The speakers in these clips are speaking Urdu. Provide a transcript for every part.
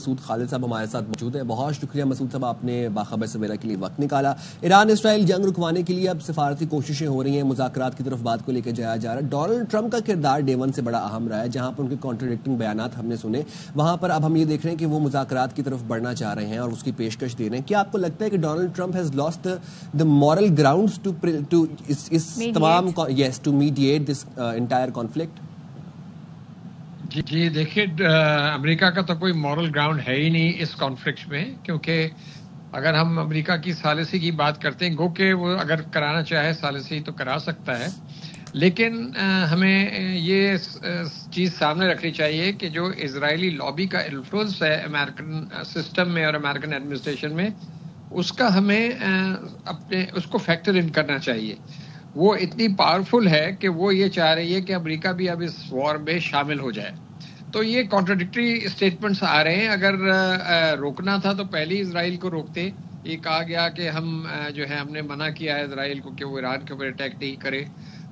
مسعود خالد صاحب ہمارے ساتھ موجود ہیں. بہت شکریہ مسعود صاحب، آپ نے باخبر سویرا کے لیے وقت نکالا. ایران اسرائیل جنگ رکوانے کے لیے اب سفارتی کوششیں ہو رہی ہیں، مذاکرات کی طرف بات کو لے کے جایا جا رہا ہے. ڈونلڈ ٹرمپ کا کردار ڈے ون سے بڑا اہم رہا ہے. جہاں پر ان کے کانٹراڈکٹنگ بیانات ہم نے سنے، وہاں پر اب ہم یہ دیکھ رہے ہیں کہ وہ مذاکرات کی طرف بڑھنا چاہ رہے ہیں اور اس کی پیشکش دے رہے ہیں. کیا آپ کو لگتا ہے کہ Donald Trump has lost the moral grounds to اس تمام to mediate this entire conflict؟ جی دیکھیے، امریکہ کا تو کوئی مورل گراؤنڈ ہے ہی نہیں اس کانفلکٹ میں، کیونکہ اگر ہم امریکہ کی ثالثی کی بات کرتے ہیں، گو کہ وہ اگر کرانا چاہے ثالثی تو کرا سکتا ہے، لیکن ہمیں یہ چیز سامنے رکھنی چاہیے کہ جو اسرائیلی لابی کا انفلوئنس ہے امریکن سسٹم میں اور امریکن ایڈمنسٹریشن میں، اس کا ہمیں اس کو فیکٹر ان کرنا چاہیے. وہ اتنی پاورفل ہے کہ وہ یہ چاہ رہی ہے کہ امریکہ بھی اب اس وار میں شامل ہو جائے. تو یہ کانٹراڈکٹری اسٹیٹمنٹس آ رہے ہیں. اگر روکنا تھا تو پہلے اسرائیل کو روکتے. یہ کہا گیا کہ ہم نے منع کیا ہے اسرائیل کو کہ وہ ایران کے اوپر اٹیک نہیں کرے،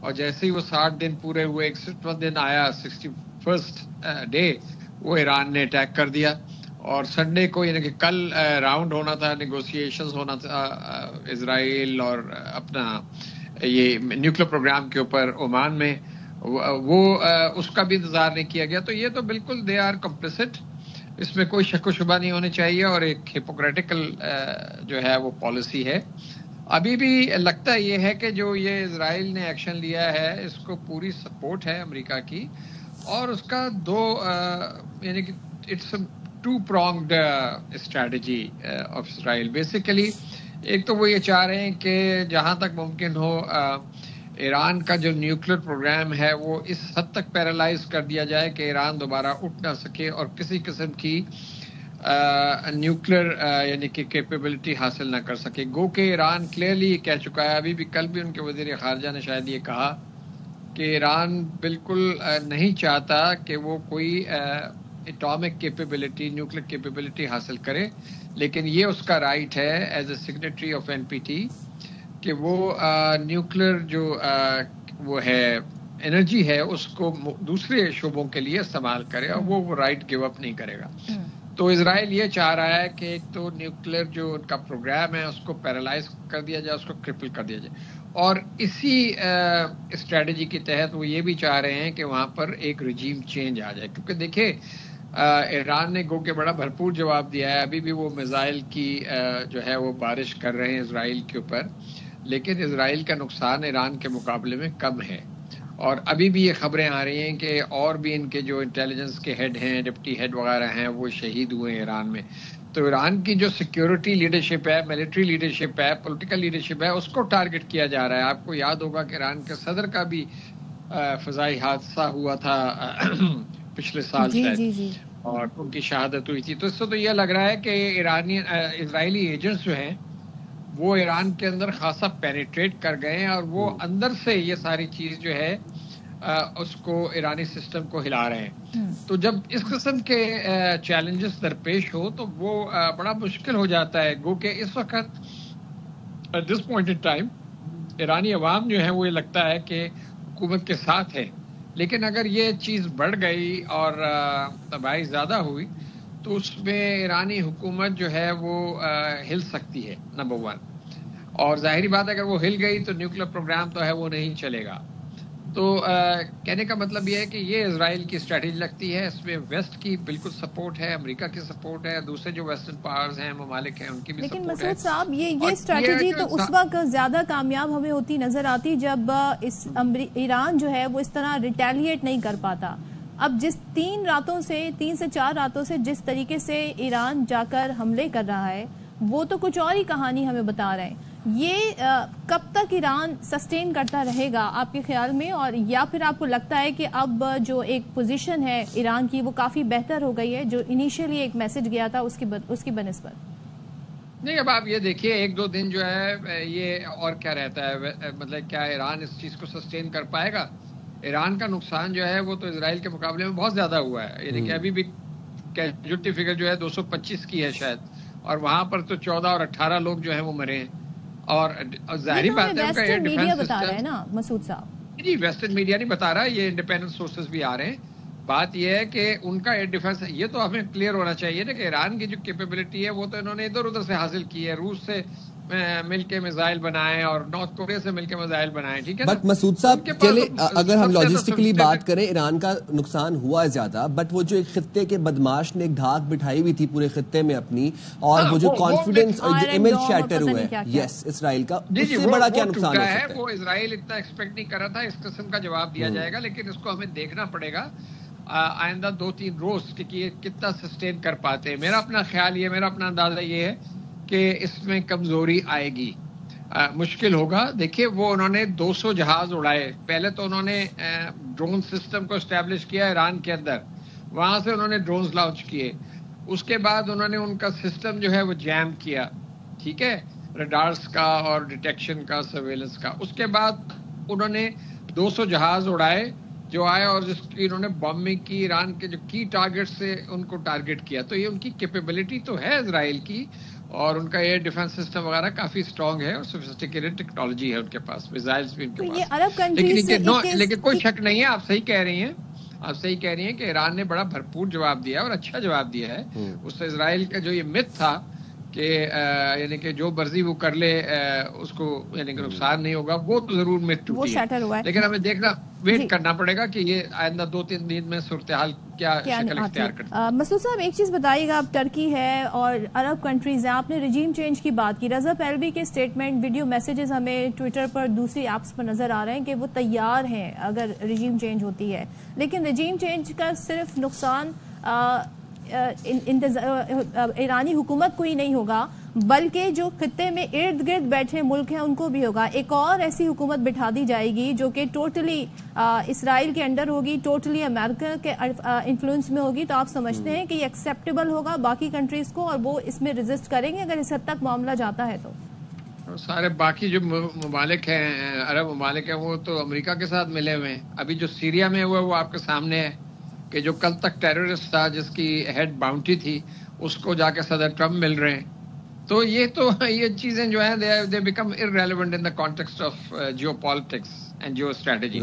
اور جیسے ہی وہ 60 دن پورے ہوئے، 61 دن آیا، 61st ڈے، وہ ایران نے اٹیک کر دیا. اور سنڈے کو یعنی کہ کل راؤنڈ ہونا تھا، نیگوسیشنز ہونا تھا اسرائیل اور اپنا یہ نیوکلیر پروگرام کے اوپر عمان میں، وہ اس کا بھی انتظار نہیں کیا گیا. تو یہ تو بالکل دے آر کمپلسٹ، اس میں کوئی شک و شبہ نہیں ہونے چاہیے، اور ایک ہپوکریٹیکل جو ہے وہ پالیسی ہے. ابھی بھی لگتا یہ ہے کہ جو یہ اسرائیل نے ایکشن لیا ہے اس کو پوری سپورٹ ہے امریکہ کی، اور اس کا یعنی کہ it's two pronged strategy of Israel. Basically ایک تو وہ یہ چاہ رہے ہیں کہ جہاں تک ممکن ہو ایران کا جو نیوکلیر پروگرام ہے وہ اس حد تک پیرالائز کر دیا جائے کہ ایران دوبارہ اٹھ نہ سکے اور کسی قسم کی نیوکلیر یعنی کہ کیپیبلٹی حاصل نہ کر سکے. گو کہ ایران کلیئرلی کہہ چکا ہے، ابھی بھی کل بھی ان کے وزیر خارجہ نے شاید یہ کہا کہ ایران بالکل نہیں چاہتا کہ وہ کوئی ایٹامک کیپیبلٹی، نیوکلیر کیپیبلٹی حاصل کرے، لیکن یہ اس کا رائٹ ہے as a signatory of NPT کہ وہ نیوکلیر جو وہ ہے انرجی ہے اس کو دوسرے شعبوں کے لیے استعمال کرے، اور وہ رائٹ گیو اپ نہیں کرے گا. تو اسرائیل یہ چاہ رہا ہے کہ ایک تو نیوکلیر جو ان کا پروگرام ہے اس کو پیرالائز کر دیا جائے، اس کو کرپل کر دیا جائے، اور اسی اسٹریٹجی کے تحت وہ یہ بھی چاہ رہے ہیں کہ وہاں پر ایک رجیم چینج آ جائے. کیونکہ دیکھیں ایران نے گو کہ بڑا بھرپور جواب دیا ہے. ابھی بھی وہ میزائل کی جو ہے وہ بارش کر رہے ہیں اسرائیل کے اوپر، لیکن اسرائیل کا نقصان ایران کے مقابلے میں کم ہے. اور ابھی بھی یہ خبریں آ رہی ہیں کہ اور بھی ان کے جو انٹیلیجنس کے ہیڈ ہیں، ڈپٹی ہیڈ وغیرہ ہیں، وہ شہید ہوئے ہیں ایران میں. تو ایران کی جو سیکیورٹی لیڈرشپ ہے، ملٹری لیڈرشپ ہے، پولیٹیکل لیڈرشپ ہے، اس کو ٹارگٹ کیا جا رہا ہے. آپ کو یاد ہوگا کہ ایران کے صدر کا بھی فضائی حادثہ ہوا تھا پچھلے سال شاید، اور ان کی شہادت ہوئی تھی. تو اس سے تو یہ لگ رہا ہے کہ اسرائیلی ایجنٹس جو ہیں وہ ایران کے اندر خاصا پینیٹریٹ کر گئے ہیں، اور وہ اندر سے یہ ساری چیز جو ہے اس کو ایرانی سسٹم کو ہلا رہے ہیں. تو جب اس قسم کے چیلنجز درپیش ہو تو وہ بڑا مشکل ہو جاتا ہے. گو کہ اس وقت at this point in time ایرانی عوام جو ہے وہ یہ لگتا ہے کہ حکومت کے ساتھ ہے، لیکن اگر یہ چیز بڑھ گئی اور تباہی زیادہ ہوئی تو اس میں ایرانی حکومت جو ہے وہ ہل سکتی ہے، نمبر 1. اور ظاہری بات ہے اگر وہ ہل گئی تو نیوکلیر پروگرام تو ہے وہ نہیں چلے گا. تو کہنے کا مطلب یہ ہے کہ یہ اسرائیل کی اسٹریٹجی لگتی ہے. اس میں ویسٹ کی بالکل سپورٹ ہے، امریکہ کی سپورٹ ہے، دوسرے جو ویسٹرن پاورز ہیں، ممالک ہیں، ان کی بھی سپورٹ ہے. لیکن مسعود صاحب یہ اسٹریٹجی تو اس وقت زیادہ کامیاب ہمیں ہوتی نظر آتی جب ایران جو ہے وہ اس طرح ریٹیلیٹ نہیں کر پاتا. اب جس 3 سے 4 راتوں سے جس طریقے سے ایران جا کر حملے کر رہا ہے وہ تو کچھ اور ہی کہانی ہمیں بتا رہے ہیں. یہ کب تک ایران سسٹین کرتا رہے گا آپ کے خیال میں، اور یا پھر آپ کو لگتا ہے کہ اب جو ایک پوزیشن ہے ایران کی وہ کافی بہتر ہو گئی ہے، جو انیشیلی ایک میسج گیا تھا اس کی بنسبت؟ نہیں، اب آپ یہ دیکھیے 1-2 دن جو ہے یہ اور کیا رہتا ہے، مطلب کیا ایران اس چیز کو سسٹین کر پائے گا؟ ایران کا نقصان جو ہے وہ تو اسرائیل کے مقابلے میں بہت زیادہ ہوا ہے. یعنی کہ ابھی بھی کیجوالٹی فگر جو ہے 225 کی ہے شاید، اور وہاں پر تو 14 اور 18 لوگ جو ہیں وہ مرے ہیں. اور ظاہری بات ہے ویسٹرن میڈیا بتا رہا ہے نا مسعود صاحب. جی ویسٹرن میڈیا نہیں بتا رہا، یہ انڈیپینڈنٹ سورسز بھی آ رہے ہیں. بات یہ ہے کہ ان کا ایئر ڈیفنس، یہ تو ہمیں کلیئر ہونا چاہیے نا کہ ایران کی جو کیپیبلٹی ہے وہ تو انہوں نے ادھر ادھر سے حاصل کی ہے، روس سے مل کے میزائل بنائے اور نارتھ کوریا سے مل کے میزائل بنائے، ٹھیک ہے نا؟ بٹ مسعود صاحب چلے اگر ہم لاجسٹکلی بات کریں ایران کا نقصان ہوا ہے زیادہ، بٹ وہ جو ایک خطے کے بدماش نے ایک دھاک بٹھائی ہوئی تھی پورے خطے میں اپنی، اور وہ جو کانفیڈنس اور امیج شیٹر ہوا ہے یس اسرائیل کا، اس سے بڑا کیا نقصان ہو سکتا ہے؟ وہ اسرائیل اتنا ایکسپیکٹ نہیں کر رہا تھا اس قسم کا جواب دیا جائے گا، لیکن اس کو ہمیں دیکھنا پڑے گا آئندہ 2-3 روز کہ کتنا سسٹین کر پاتے ہیں۔ میرا اپنا خیال یہ، میرا اپنا اندازہ یہ ہے کہ اس میں کمزوری آئے گی، مشکل ہوگا۔ دیکھیے وہ انہوں نے 200 جہاز اڑائے، پہلے تو انہوں نے ڈرون سسٹم کو اسٹیبلش کیا ایران کے اندر، وہاں سے انہوں نے ڈرونز لانچ کیے، اس کے بعد انہوں نے ان کا سسٹم جو ہے وہ جیم کیا، ٹھیک ہے، ریڈارز کا اور ڈیٹیکشن کا، سرویلنس کا، اس کے بعد انہوں نے 200 جہاز اڑائے جو آئے اور جس کی انہوں نے بمبنگ کی، ایران کے جو کی ٹارگٹ سے ان کو ٹارگٹ کیا، تو یہ ان کی کیپیبلٹی تو ہے اسرائیل کی، اور ان کا ایئر ڈیفنس سسٹم وغیرہ کافی اسٹرانگ ہے اور سوفسٹیکیٹڈ ٹیکنالوجی ہے ان کے پاس، میزائلز بھی ان کے پاس، لیکن کوئی شک نہیں ہے، آپ صحیح کہہ رہی ہیں کہ ایران نے بڑا بھرپور جواب دیا اور اچھا جواب دیا ہے۔ اس سے اسرائیل کا جو یہ مت تھا کہ یعنی کہ جو مرضی وہ کر لے اس کو یعنی کہ نقصان نہیں ہوگا، وہ تو ضرور مت ٹوٹی ہے، لیکن ہمیں دیکھنا ویٹ کرنا پڑے گا کہ یہ آئندہ 2-3 دن میں صورتحال کیا شکل اختیار کرتی ہے۔ مسعود صاحب ایک چیز بتائیے گا، اب ترکی ہے اور عرب کنٹریز ہیں، آپ نے رجیم چینج کی بات کی، رضا پہلوی کے اسٹیٹمنٹ، ویڈیو میسیجز ہمیں ٹویٹر پر دوسری ایپس پر نظر آ رہے ہیں کہ وہ تیار ہیں اگر رجیم چینج ہوتی ہے، لیکن رجیم چینج کا صرف نقصان ایرانی حکومت کو ہی نہیں ہوگا بلکہ جو خطے میں ارد گرد بیٹھے ملک ہیں ان کو بھی ہوگا۔ ایک اور ایسی حکومت بٹھا دی جائے گی جو کہ ٹوٹلی اسرائیل کے انڈر ہوگی، ٹوٹلی امریکہ کے انفلوئنس میں ہوگی، تو آپ سمجھتے ہیں کہ یہ ایکسیپٹیبل ہوگا باقی کنٹریز کو اور وہ اس میں ریزسٹ کریں گے اگر اس حد تک معاملہ جاتا ہے تو؟ سارے باقی جو ممالک ہیں، عرب ممالک ہیں، وہ تو امریکہ کے ساتھ ملے ہوئے ہیں۔ ابھی جو سیریا میں ہوا وہ آپ کے سامنے ہے کہ جو کل تک ٹیررسٹ تھا جس کی ہیڈ باؤنٹی تھی، اس کو جا کے صدر ٹرمپ مل رہے ہیں، تو یہ چیزیں جو ہیں they become irrelevant in the context of geopolitics and geostrategy۔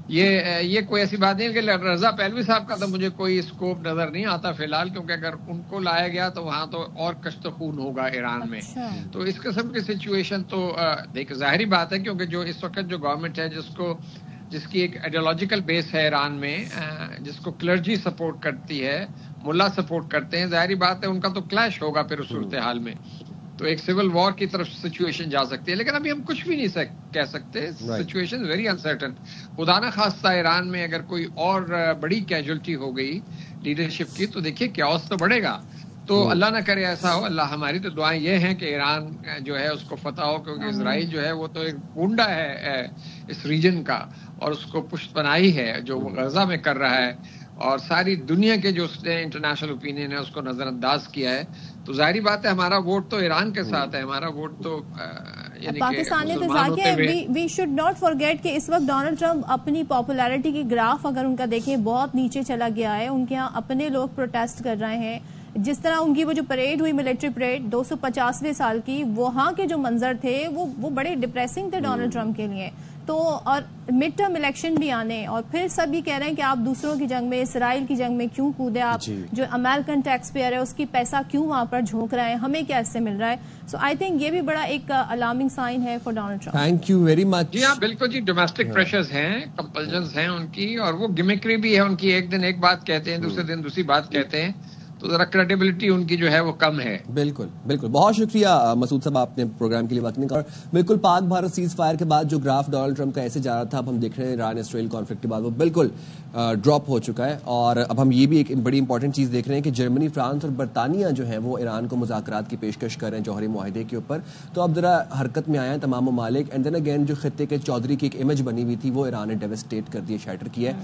یہ کوئی ایسی بات نہیں ہے کہ رضا پہلوی صاحب کا تو مجھے کوئی اسکوپ نظر نہیں آتا فی الحال، کیونکہ اگر ان کو لایا گیا تو وہاں تو اور کشت خون ہوگا ایران میں۔ تو اس قسم کی سچویشن تو دیکھ ظاہری بات ہے، کیونکہ جو اس وقت جو گورنمنٹ ہے جس کی ایک آئیڈیالوجیکل بیس ہے ایران میں، جس کو کلرجی سپورٹ کرتی ہے، ملا سپورٹ کرتے ہیں، ظاہری بات ہے ان کا تو کلیش ہوگا پھر اس صورتحال میں، تو ایک سول وار کی طرف سچویشن جا سکتی ہے، لیکن ابھی ہم کچھ بھی نہیں کہہ سکتے، سچویشن ویری انسرٹن۔ خدا نہ خواستہ ایران میں اگر کوئی اور بڑی کیجولٹی ہو گئی لیڈرشپ کی تو دیکھیے کیوس تو بڑھے گا، تو اللہ نہ کرے ایسا ہو، اللہ، ہماری تو دعائیں یہ ہیں کہ ایران جو ہے اس کو فتح ہو، کیونکہ اسرائیل جو ہے وہ تو ایک گنڈا ہے اس ریجن کا، اور اس کو پشت پناہی ہے جو وہ غزہ میں کر رہا ہے، اور ساری دنیا کے جو اس نے انٹرنیشنل اوپینین ہے اس کو نظر انداز کیا ہے، تو ظاہری بات ہے ہمارا ووٹ تو ایران کے ساتھ ہے، ہمارا ووٹ تو پاکستان میں وی شوڈ ناٹ فارگیٹ کہ اس وقت ڈونلڈ ٹرمپ اپنی پاپولیرٹی کی گراف اگر ان کا دیکھیں بہت نیچے چلا گیا ہے، ان کے ہاں اپنے لوگ پروٹیسٹ کر رہے ہیں، جس طرح ان کی وہ جو پریڈ ہوئی ملٹری پریڈ 250ویں سال کی، وہاں کے جو منظر تھے وہ بڑے ڈپریسنگ تھے ڈونلڈ ٹرمپ کے لیے، تو اور مڈ ٹرم الیکشن بھی آنے، اور پھر سب یہ کہہ رہے ہیں کہ آپ دوسروں کی جنگ میں، اسرائیل کی جنگ میں کیوں کودے، آپ جو امریکن ٹیکس پیئر ہے اس کی پیسہ کیوں وہاں پر جھونک رہے ہیں، ہمیں کیا اس سے مل رہا ہے؟ سو آئی تھنک یہ بھی بڑا ایک الارمنگ سائن ہے for Donald Trump. Thank you very much. جی ہاں بالکل جی، ڈومیسٹک پریشرز ہیں، کمپلجنز ہیں ان کی، اور وہ گمکری بھی ہے ان کی، ایک دن ایک بات کہتے ہیں دوسرے دن دوسری بات کہتے ہیں، تو ذرا کریڈیبلٹی ان کی جو ہے وہ کم ہے۔ بالکل بالکل، بہت شکریہ مسعود صاحب آپ نے پروگرام کے لیے وقت نکالا، اور بالکل پاک بھارت سیز فائر کے بعد جو گراف ڈونلڈ ٹرمپ کا ایسے جا رہا تھا، اب ہم دیکھ رہے ہیں ایران اسرائیل کانفلکٹ کے بعد وہ بالکل ڈراپ ہو چکا ہے، اور اب ہم یہ بھی ایک بڑی امپورٹنٹ چیز دیکھ رہے ہیں کہ جرمنی، فرانس اور برطانیہ جو ہیں وہ ایران کو مذاکرات کی پیشکش کر رہے ہیں جوہری معاہدے کے اوپر، تو اب ذرا حرکت میں آئے ہیں تمام ممالک، اینڈ دین اگین جو خطے کے چودھری کی ایک امیج بنی ہوئی تھی وہ ایران نے ڈیوسٹیٹ کر دی، شیٹر کیا ہے۔